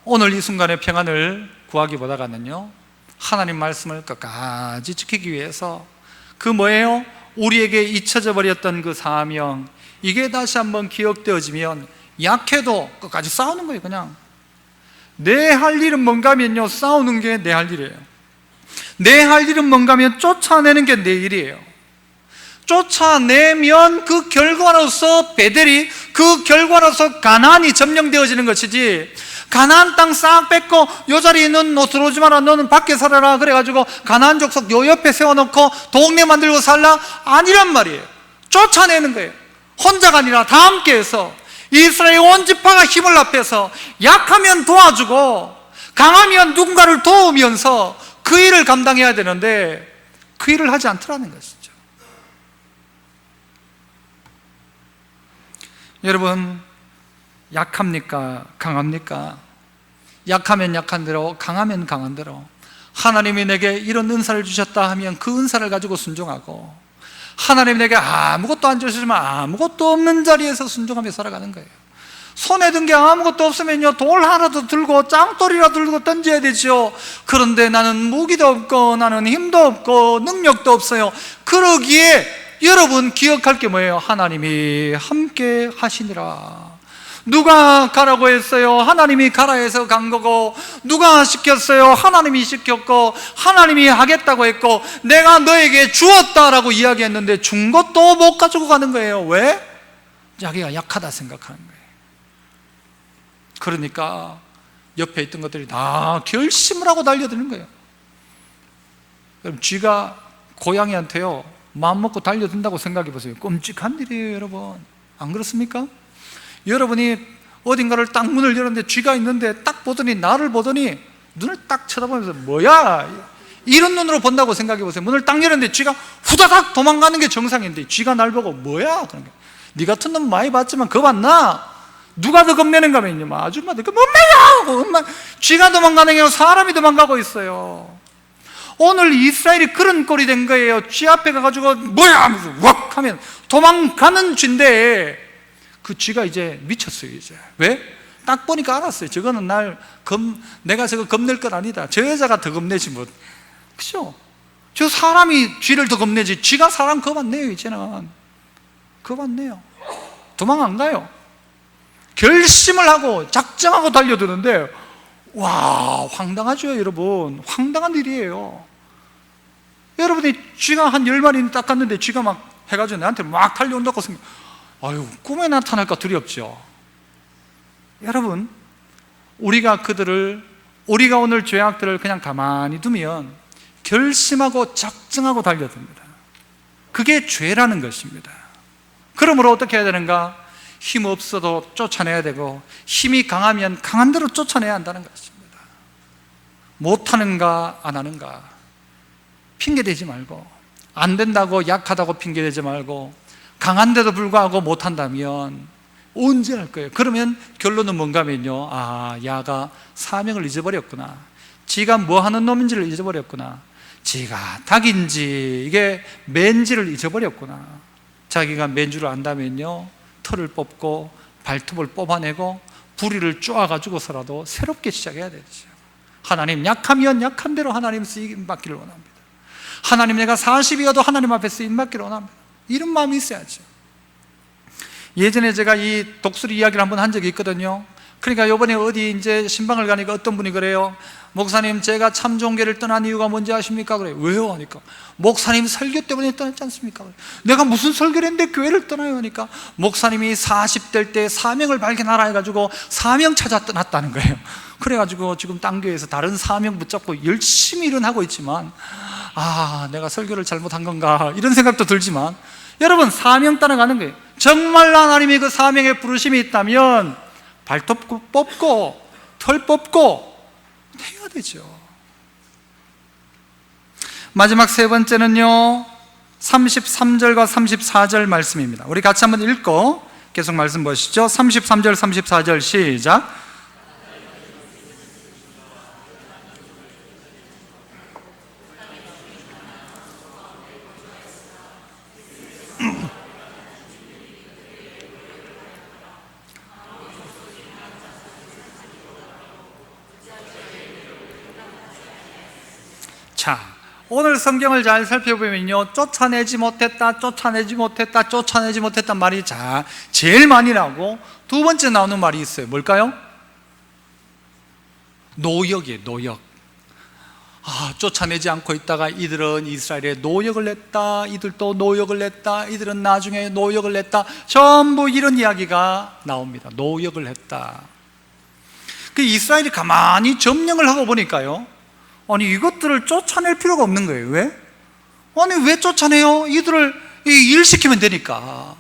오늘 이 순간의 평안을 구하기보다는요, 하나님 말씀을 끝까지 지키기 위해서 그 뭐예요? 우리에게 잊혀져 버렸던 그 사명, 이게 다시 한번 기억되어지면 약해도 끝까지 싸우는 거예요. 그냥 내 할 일은 뭔가 하면요, 싸우는 게 내 할 일이에요. 내 할 일은 뭔가 하면 쫓아내는 게 내 일이에요. 쫓아내면 그 결과로서 베델이, 그 결과로서 가나안이 점령되어지는 것이지, 가나안 땅 싹 뺏고 요 자리에 있는 너 들어오지 마라, 너는 밖에 살아라 그래가지고 가나안 족속 요 옆에 세워놓고 동네 만들고 살라, 아니란 말이에요. 쫓아내는 거예요. 혼자가 아니라 다 함께해서 이스라엘 온 지파가 힘을 합해서 약하면 도와주고 강하면 누군가를 도우면서 그 일을 감당해야 되는데 그 일을 하지 않더라는 것이죠. 여러분, 약합니까? 강합니까? 약하면 약한 대로, 강하면 강한 대로. 하나님이 내게 이런 은사를 주셨다 하면 그 은사를 가지고 순종하고, 하나님이 내게 아무것도 안 주시지만 아무것도 없는 자리에서 순종하며 살아가는 거예요. 손에 든 게 아무것도 없으면요, 돌 하나도 들고 짱돌이라도 들고 던져야 되죠. 그런데 나는 무기도 없고 나는 힘도 없고 능력도 없어요. 그러기에 여러분 기억할 게 뭐예요? 하나님이 함께 하시니라. 누가 가라고 했어요? 하나님이 가라 해서 간 거고, 누가 시켰어요? 하나님이 시켰고, 하나님이 하겠다고 했고, 내가 너에게 주었다라고 이야기했는데 준 것도 못 가지고 가는 거예요. 왜? 자기가 약하다 생각하는 거예요. 그러니까 옆에 있던 것들이 다 결심을 하고 달려드는 거예요. 그럼 쥐가 고양이한테요, 마음 먹고 달려든다고 생각해 보세요. 끔찍한 일이에요, 여러분. 안 그렇습니까? 여러분이 어딘가를 딱 문을 열었는데 쥐가 있는데 딱 보더니, 나를 보더니 눈을 딱 쳐다보면서 뭐야? 이런 눈으로 본다고 생각해 보세요. 문을 딱 열었는데 쥐가 후다닥 도망가는 게 정상인데 쥐가 날 보고 뭐야? 그런 게, 네 같은 놈 많이 봤지만 겁안나? 누가 더 겁내는가 하면요, 아줌마들 엄마야! 쥐가 도망가는 게 아니라 사람이 도망가고 있어요. 오늘 이스라엘이 그런 꼴이 된 거예요. 쥐 앞에 가가지고 뭐야 하면서 왁 하면 도망가는 쥐인데 그 쥐가 이제 미쳤어요. 이제 왜? 딱 보니까 알았어요. 저거는 내가 저거 겁낼 건 아니다. 저 여자가 더 겁내지 뭐. 그죠? 저 사람이 쥐를 더 겁내지 쥐가 사람 겁 안 내요. 이제는 겁 안 내요. 도망 안 가요. 결심을 하고 작정하고 달려드는데, 와, 황당하죠, 여러분. 황당한 일이에요. 여러분이 쥐가 한 10마리 딱 갔는데 쥐가 막 해가지고 나한테 막 달려온다고 생각, 아유, 꿈에 나타날까 두렵죠. 여러분, 우리가 오늘 죄악들을 그냥 가만히 두면 결심하고 작정하고 달려듭니다. 그게 죄라는 것입니다. 그러므로 어떻게 해야 되는가? 힘 없어도 쫓아내야 되고, 힘이 강하면 강한 대로 쫓아내야 한다는 것입니다. 못하는가 안 하는가 핑계대지 말고, 안 된다고 약하다고 핑계대지 말고, 강한데도 불구하고 못한다면 언제 할 거예요? 그러면 결론은 뭔가 하면요, 야가 사명을 잊어버렸구나, 지가 뭐 하는 놈인지를 잊어버렸구나, 지가 닭인지 이게 맨지를 잊어버렸구나. 자기가 맨주를 안다면요, 털을 뽑고 발톱을 뽑아내고 부리를 쪼아가지고서라도 새롭게 시작해야 되죠. 하나님, 약하면 약한 대로 하나님 쓰임 받기를 원합니다. 하나님, 내가 40이어도 하나님 앞에 쓰임 받기를 원합니다. 이런 마음이 있어야죠. 예전에 제가 이 독수리 이야기를 한번 한 적이 있거든요. 그러니까 이번에 어디 이제 신방을 가니까 어떤 분이 그래요. 목사님, 제가 참종교를 떠난 이유가 뭔지 아십니까? 그래요. 왜요? 하니까 목사님 설교 때문에 떠났지 않습니까? 내가 무슨 설교를 했는데 교회를 떠나요? 하니까 목사님이 40대 때 사명을 발견하라 해가지고 사명 찾아 떠났다는 거예요. 그래가지고 지금 딴 교회에서 다른 사명 붙잡고 열심히 일은 하고 있지만, 내가 설교를 잘못한 건가 이런 생각도 들지만, 여러분, 사명 따라가는 거예요. 정말 하나님이 그 사명에 부르심이 있다면 발톱 뽑고 털 뽑고 해야 되죠. 마지막 세 번째는요, 33절과 34절 말씀입니다. 우리 같이 한번 읽고 계속 말씀 보시죠. 33절 34절 시작. 자, 오늘 성경을 잘 살펴보면요, 쫓아내지 못했다, 쫓아내지 못했다, 쫓아내지 못했단 말이 제일 많이 나오고, 두 번째 나오는 말이 있어요. 뭘까요? 노역이에요. 노역. 쫓아내지 않고 있다가 이들은 이스라엘에 노역을 냈다, 이들도 노역을 냈다, 이들은 나중에 노역을 냈다, 전부 이런 이야기가 나옵니다. 노역을 했다. 그 이스라엘이 가만히 점령을 하고 보니까요, 아니 이것들을 쫓아낼 필요가 없는 거예요. 왜? 아니 왜 쫓아내요? 이들을 일 시키면 되니까.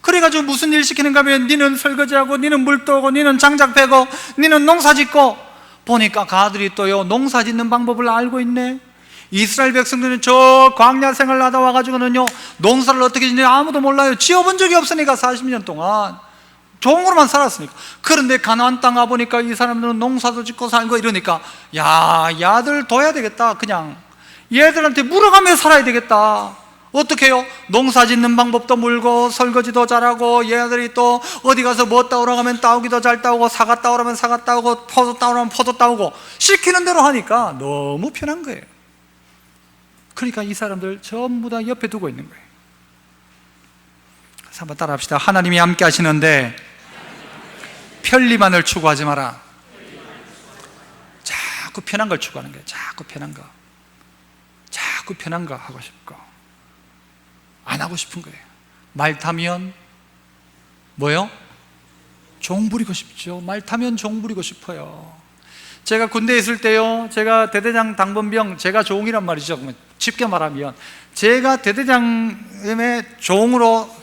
그래가지고 무슨 일 시키는가 하면 니는 설거지하고, 니는 물 떠오고, 니는 장작 패고, 니는 농사 짓고. 보니까 가들이 또요 농사 짓는 방법을 알고 있네. 이스라엘 백성들은 저 광야 생활 하다 와가지고는요 농사를 어떻게 짓냐 아무도 몰라요. 지어본 적이 없으니까 40년 동안 종으로만 살았으니까. 그런데 가나안 땅 가보니까 이 사람들은 농사도 짓고 살고 이러니까, 야, 야들 둬야 되겠다. 그냥 얘들한테 물어가며 살아야 되겠다. 어떻게 해요? 농사 짓는 방법도 물고, 설거지도 잘하고, 얘들이 또 어디 가서 뭐 따오라고 하면 따오기도 잘 따오고, 사과 따오라면 사과 따오고, 포도 따오라면 포도 따오고, 시키는 대로 하니까 너무 편한 거예요. 그러니까 이 사람들 전부 다 옆에 두고 있는 거예요. 그래서 한번 따라 합시다. 하나님이 함께 하시는데 편리만을 추구하지 마라. 자꾸 편한 걸 추구하는 거예요. 자꾸 편한 거, 자꾸 편한 거 하고 싶고 안 하고 싶은 거예요. 말 타면 뭐요? 종 부리고 싶죠. 말 타면 종 부리고 싶어요. 제가 군대에 있을 때요, 제가 대대장 당번병, 제가 종이란 말이죠. 쉽게 말하면 제가 대대장의 종으로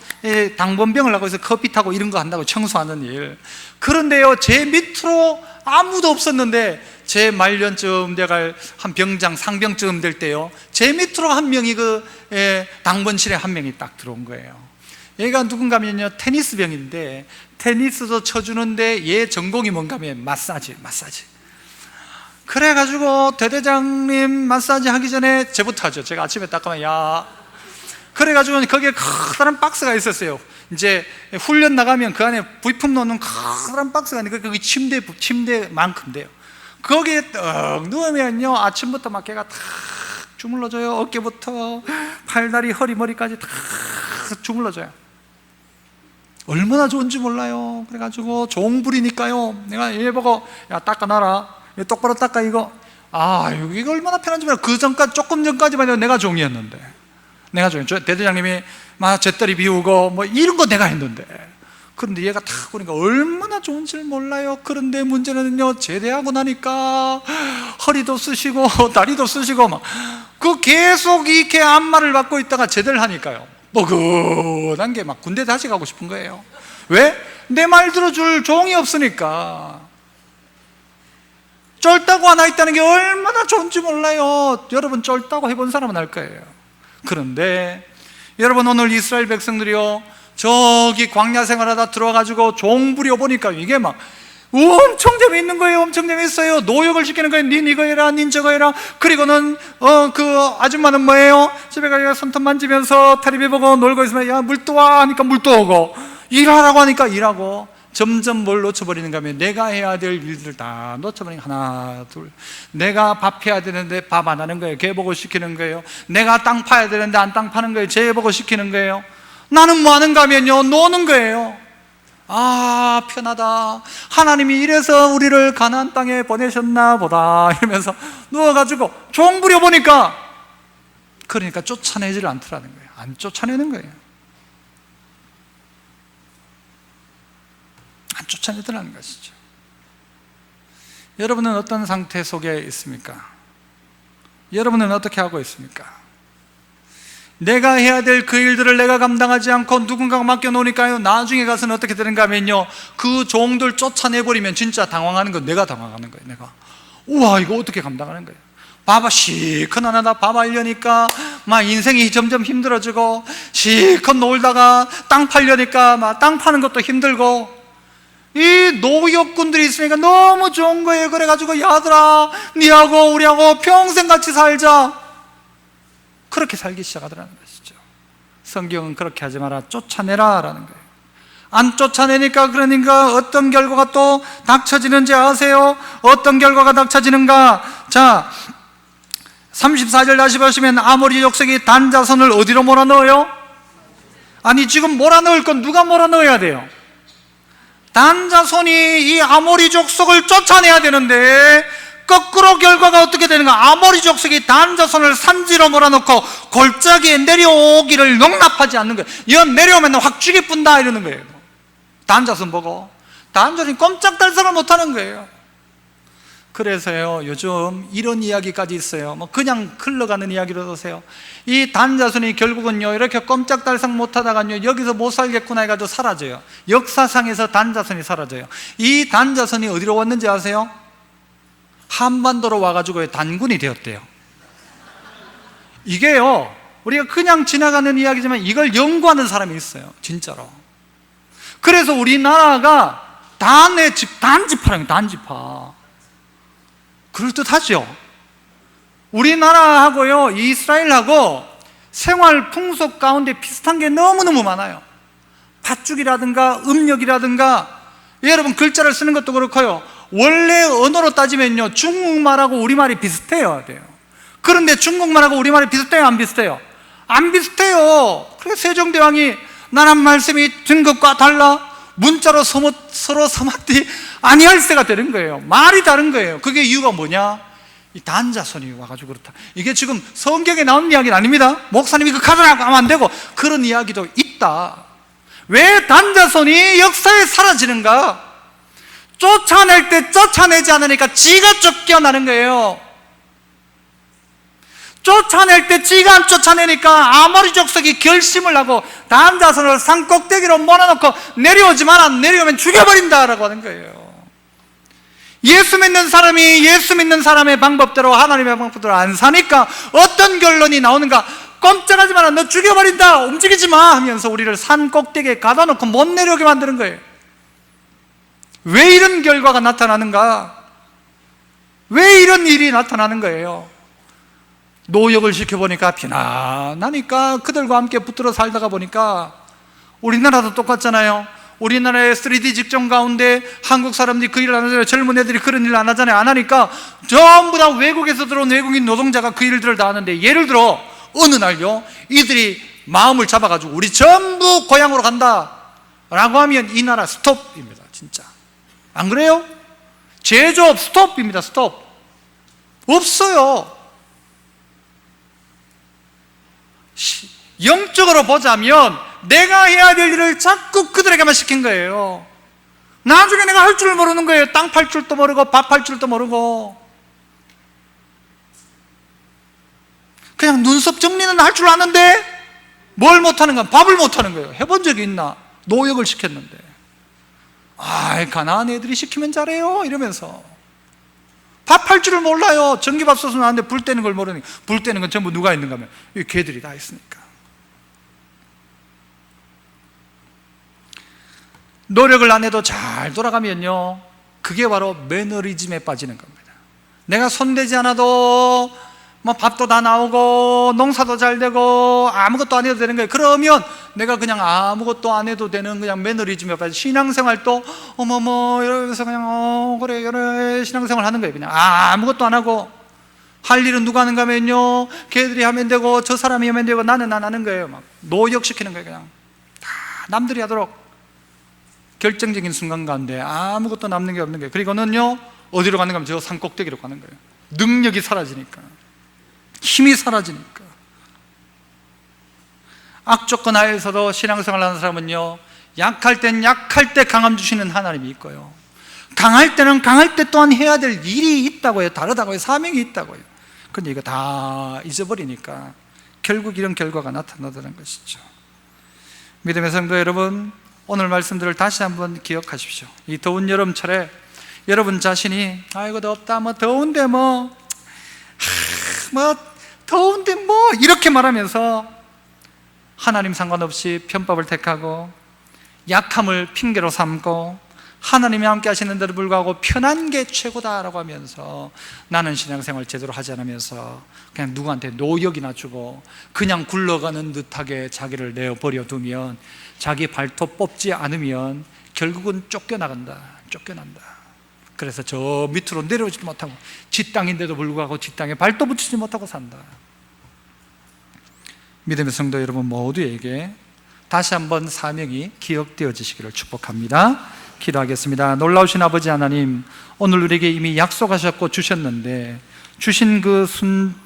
당번병을 하고 있어서 커피 타고 이런 거 한다고, 청소하는 일. 그런데요, 제 밑으로 아무도 없었는데 제 말년쯤 돼갈 한 병장, 상병쯤 될 때요, 제 밑으로 한 명이 당번실에 한 명이 딱 들어온 거예요. 얘가 누군가 하면요, 테니스병인데 테니스도 쳐주는데 얘 전공이 뭔가 하면 마사지. 그래가지고 대대장님 마사지 하기 전에 제부터 하죠. 제가 아침에 딱 가면 야, 그래가지고 거기에 커다란 박스가 있었어요. 이제 훈련 나가면 그 안에 부품 넣는 커다란 박스가 있는데 거기 침대만큼 돼요. 거기에 떡 누우면요, 아침부터 막 걔가 탁 주물러줘요. 어깨부터 팔다리, 허리, 머리까지 탁 주물러줘요. 얼마나 좋은지 몰라요. 그래가지고 종 부리니까요, 내가 얘 보고 야, 닦아놔라, 똑바로 닦아 이거. 이거 얼마나 편한지 몰라. 조금 전까지만 해도 내가 종이었는데, 내가 종이, 대대장님이 막 잿더리 비우고 뭐 이런 거 내가 했는데, 그런데 얘가 탁 보니까 얼마나 좋은지 몰라요. 그런데 문제는요, 제대하고 나니까 허리도 쑤시고 다리도 쑤시고 막 계속 이렇게 안마를 받고 있다가 제대를 하니까요, 뻐근한 게 막 군대 다시 가고 싶은 거예요. 왜? 내 말 들어줄 종이 없으니까. 쫄다고 하나 있다는 게 얼마나 좋은지 몰라요. 여러분 쫄다고 해본 사람은 알 거예요. 그런데 여러분, 오늘 이스라엘 백성들이요, 저기 광야 생활하다 들어와가지고 종 부려보니까 이게 막 엄청 재미있는 거예요. 엄청 재미있어요. 노역을 시키는 거예요. 닌 이거 해라, 닌 저거 해라. 그리고는 그 아줌마는 뭐예요? 집에 가서 손톱 만지면서 텔레비 보고 놀고 있으면 야, 물 떠와 하니까 물 떠오고, 일하라고 하니까 일하고. 점점 뭘 놓쳐버리는가 하면 내가 해야 될 일들을 다 놓쳐버리는 거예요. 하나 둘. 내가 밥 해야 되는데 밥 안 하는 거예요. 걔 보고 시키는 거예요. 내가 땅 파야 되는데 안 땅 파는 거예요. 쟤 보고 시키는 거예요. 나는 뭐 하는가 하면요, 노는 거예요. 편하다. 하나님이 이래서 우리를 가나안 땅에 보내셨나 보다 이러면서 누워가지고 종 부려보니까, 그러니까 쫓아내지를 않더라는 거예요. 안 쫓아내는 거예요. 안 쫓아내더라는 것이죠. 여러분은 어떤 상태 속에 있습니까? 여러분은 어떻게 하고 있습니까? 내가 해야 될 그 일들을 내가 감당하지 않고 누군가가 맡겨놓으니까요, 나중에 가서는 어떻게 되는가 하면요, 그 종들 쫓아내버리면 진짜 당황하는 건 내가 당황하는 거예요. 내가 우와, 이거 어떻게 감당하는 거예요? 봐봐, 시큰 하나 밥 하려니까 막 인생이 점점 힘들어지고, 시큰 놀다가 땅 팔려니까 막 땅 파는 것도 힘들고, 이 노역군들이 있으니까 너무 좋은 거예요. 그래가지고 야들아, 니하고 우리하고 평생 같이 살자, 그렇게 살기 시작하더라는 것이죠. 성경은 그렇게 하지 마라, 쫓아내라 라는 거예요. 안 쫓아내니까, 그러니까 어떤 결과가 또 닥쳐지는지 아세요? 어떤 결과가 닥쳐지는가? 자, 34절 다시 보시면 아모리 족속이 단 자손을 어디로 몰아넣어요? 아니, 지금 몰아넣을 건 누가 몰아넣어야 돼요? 단 자손이 이 아모리 족속을 쫓아내야 되는데, 거꾸로 결과가 어떻게 되는가? 아모리 족속이 단 자손을 산지로 몰아넣고 골짜기에 내려오기를 용납하지 않는 거예요. 이건 내려오면 확 죽이뿐다 이러는 거예요. 단 자손 보고 단 자손이 꼼짝달싹을 못하는 거예요. 그래서요, 요즘 이런 이야기까지 있어요. 뭐 그냥 흘러가는 이야기로 보세요. 이 단 자손이 결국은요, 이렇게 꼼짝달싹 못하다가요, 여기서 못 살겠구나 해가지고 사라져요. 역사상에서 단 자손이 사라져요. 이 단 자손이 어디로 왔는지 아세요? 한반도로 와가지고 단군이 되었대요. 이게요, 우리가 그냥 지나가는 이야기지만 이걸 연구하는 사람이 있어요, 진짜로. 그래서 우리나라가 단지파라는 거예요, 단지파. 그럴듯하죠? 우리나라하고요, 이스라엘하고 생활 풍속 가운데 비슷한 게 너무너무 많아요. 팥죽이라든가 음력이라든가, 여러분 글자를 쓰는 것도 그렇고요, 원래 언어로 따지면요, 중국말하고 우리말이 비슷해야 돼요. 그런데 중국말하고 우리말이 비슷해요, 안 비슷해요? 안 비슷해요. 그래서 세종대왕이 나란 말씀이 든 것과 달라 문자로 서로 서먹지 아니할세가 되는 거예요. 말이 다른 거예요. 그게 이유가 뭐냐? 이 단자손이 와가지고 그렇다. 이게 지금 성경에 나온 이야기는 아닙니다. 목사님이 그 카드라고 하면 안 되고, 그런 이야기도 있다. 왜 단자손이 역사에 사라지는가? 쫓아낼 때 쫓아내지 않으니까 지가 쫓겨나는 거예요. 쫓아낼 때 지가 안 쫓아내니까 아모리 족속이 결심을 하고 단 자손을 산 꼭대기로 몰아넣고 내려오지 마라, 내려오면 죽여버린다라고 하는 거예요. 예수 믿는 사람이 예수 믿는 사람의 방법대로, 하나님의 방법대로 안 사니까 어떤 결론이 나오는가? 꼼짝하지 마라, 너 죽여버린다, 움직이지 마 하면서 우리를 산 꼭대기에 가다 놓고 못 내려오게 만드는 거예요. 왜 이런 결과가 나타나는가? 왜 이런 일이 나타나는 거예요? 노역을 시켜보니까 편안하니까 그들과 함께 붙들어 살다가 보니까, 우리나라도 똑같잖아요. 우리나라의 3D 직종 가운데 한국 사람들이 그 일을 안 하잖아요. 젊은 애들이 그런 일을 안 하잖아요. 안 하니까 전부 다 외국에서 들어온 외국인 노동자가 그 일들을 다 하는데, 예를 들어 어느 날요, 이들이 마음을 잡아가지고 우리 전부 고향으로 간다 라고 하면 이 나라 스톱입니다. 진짜 안 그래요? 제조업 스톱입니다. 스톱. 없어요. 영적으로 보자면 내가 해야 될 일을 자꾸 그들에게만 시킨 거예요. 나중에 내가 할 줄 모르는 거예요. 땅 팔 줄도 모르고 밥 팔 줄도 모르고, 그냥 눈썹 정리는 할 줄 아는데 뭘 못하는 건 밥을 못하는 거예요. 해본 적이 있나? 노역을 시켰는데, 가난한 애들이 시키면 잘해요 이러면서. 밥 할 줄을 몰라요. 전기밥솥은 아는데 불 떼는 걸 모르니까. 불 떼는 건 전부 누가 있는가 하면 이 개들이 다 있으니까. 노력을 안 해도 잘 돌아가면요, 그게 바로 매너리즘에 빠지는 겁니다. 내가 손대지 않아도 뭐 밥도 다 나오고 농사도 잘 되고 아무것도 안 해도 되는 거예요. 그러면 내가 그냥 아무것도 안 해도 되는 그냥 매너리즘에 빠져. 신앙생활도 어머머 이러면서 그냥 그래 이래 신앙생활 하는 거예요. 그냥 아무것도 안 하고, 할 일은 누가 하는가 하면요, 걔들이 하면 되고 저 사람이 하면 되고 나는 안 하는 거예요. 막 노역시키는 거예요. 그냥 다 남들이 하도록. 결정적인 순간 가운데 아무것도 남는 게 없는 거예요. 그리고는요, 어디로 가는가 하면 저 산 꼭대기로 가는 거예요. 능력이 사라지니까, 힘이 사라지니까. 악조건 하에서도 신앙생활 하는 사람은요, 약할 땐 약할 때 강함 주시는 하나님이 있고요, 강할 때는 강할 때 또한 해야 될 일이 있다고요. 다르다고요. 사명이 있다고요. 근데 이거 다 잊어버리니까 결국 이런 결과가 나타나더라는 것이죠. 믿음의 성도 여러분, 오늘 말씀들을 다시 한번 기억하십시오. 이 더운 여름철에 여러분 자신이 아이고 덥다, 뭐 더운데 뭐 더운데 뭐 이렇게 말하면서 하나님 상관없이 편법을 택하고 약함을 핑계로 삼고 하나님이 함께 하시는데도 불구하고 편한 게 최고다라고 하면서 나는 신앙생활 제대로 하지 않으면서 그냥 누구한테 노역이나 주고 그냥 굴러가는 듯하게 자기를 내어버려 두면, 자기 발톱 뽑지 않으면 결국은 쫓겨난다. 그래서 저 밑으로 내려오지도 못하고 지 땅인데도 불구하고 지 땅에 발도 붙이지 못하고 산다. 믿음의 성도 여러분 모두에게 다시 한번 사명이 기억되어지시기를 축복합니다. 기도하겠습니다. 놀라우신 아버지 하나님, 오늘 우리에게 이미 약속하셨고 주셨는데 주신 그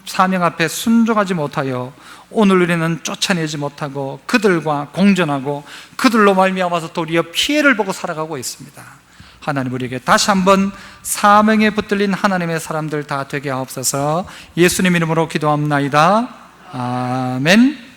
사명 앞에 순종하지 못하여 오늘 우리는 쫓아내지 못하고 그들과 공존하고 그들로 말미암아서 도리어 피해를 보고 살아가고 있습니다. 하나님, 우리에게 다시 한번 사명에 붙들린 하나님의 사람들 다 되게 하옵소서. 예수님 이름으로 기도합나이다. 아멘.